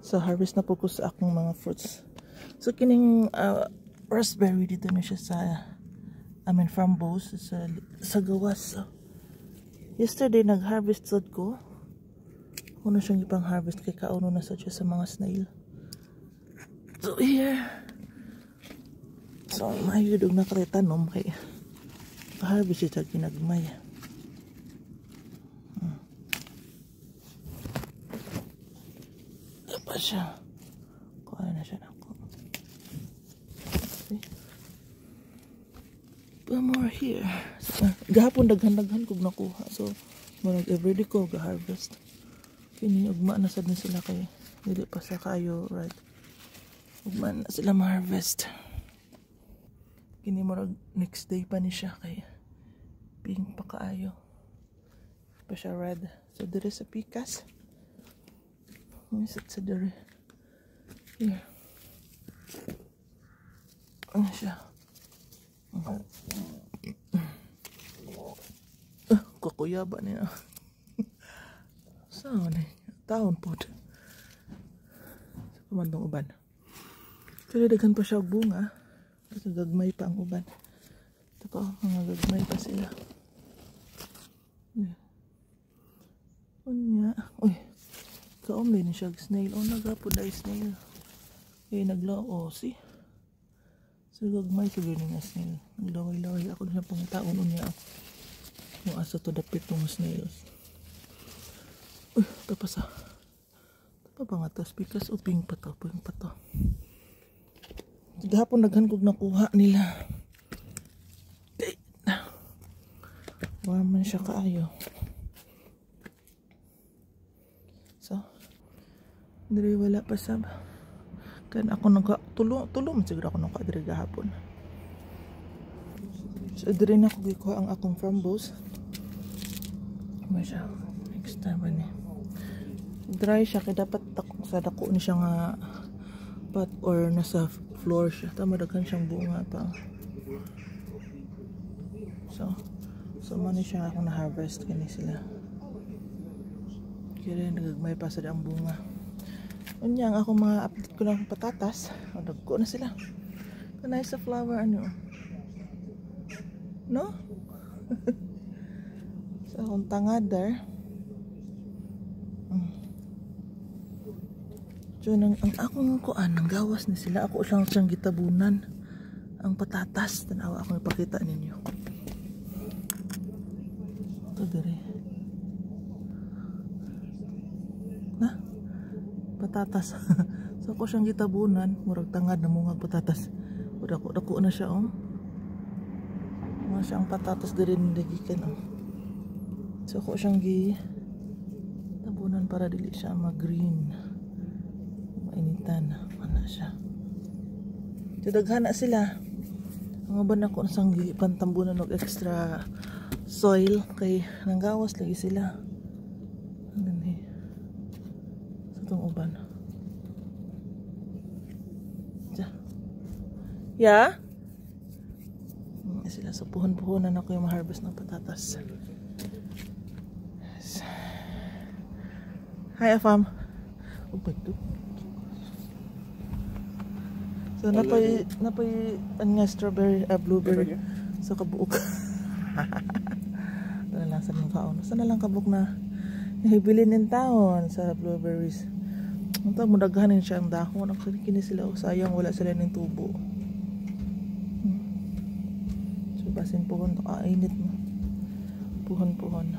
So harvest na po ko sa akong mga fruits. So kining raspberry dito na siya sa framboes sa gawas. So, yesterday nag-harvest sad ko. Kuno siyang ipang harvest kay kauno na sad siya sa mga snail. So here. So mayud og nakatanom kay harvest siya kinagmay. Apa siya? Kuha na siya nako. Okay. But more here. So, gahapon daghan-daghan kog nakuha. So murag everyday ko ga-harvest. Kini ugma na sad na sila kay dili pa sa kayo, right? Ugma na sila ma-harvest. Kini murag next day pa ni siya kay pink pa kaayo. Pa siya red. So dire sa pikas. Sit sa dire. Here. Ano siya? Kakuyaba niya. Saan eh? Taon po. Sa pamandong uban. Pero daghan pa siya bunga. Kasi gagmay pa ang uban. Ito pa, mga gagmay pa sila. Unya. Uy. Kaomlay ni siya snail. O nagapod ay snail. Eh naglao. O see. So gagmay siguro nga snail. Naglaway-laway ako na siya pang taon. Unya. Yung asa to dapit ng snails. Uy, tapos ah. Tapos ba nga to? Because uping pa to. Uping pa to. Gahapon naghan kog nakuha nila. Wala man siya kaayo. So, diri wala pa sab. Kan ako tulo man siguro ako nakadiri gahapon. So, diri na ko gikuha ang akong framboes. May siya. Next time ni. Dry siya kaya dapat sa dako ni siya nga pot or nasa floor siya. Tama daghan siyang bunga pa. So man siya ako na harvest kani sila. Kaya nagagmay pa sa ang bunga. Unya ang ako mga update ko lang patatas. O dagko na sila. Kanay sa flower ano. No? Sa akong tangadar. So, ang akong kuan, ang gawas na sila. Ako lang siyang gitabunan. Ang patatas. Tanawa akong ipakita ninyo. Ito diri. Na? Patatas. So, ako siyang gitabunan. Murag tangad na mungag patatas. Dako na siya, oh. Mga siyang patatas diri nilagikan, oh. So, ako siyang gitabunan para dili siya mag-green. Mainitan. Mana siya. Daghan na sila. Ang uban ako nasang pantambunan og extra soil kay nanggawas lagi sila. Gani. Sa tong uban. Diya. Ya? Sila sa puhon-puhonan ako yung ma-harvest ng patatas. Hi, Afam. Oh, pagdo. So napay nga strawberry, blueberry sa kabuok. Dala lang sa kaon. Sana lang kabuk na hibilin ng taon sa blueberries. Unta mo daghanin siya ang dahon. Actually kini sila sayang wala sila ning tubo. So basin puhon to init mo. Puhon-puhon.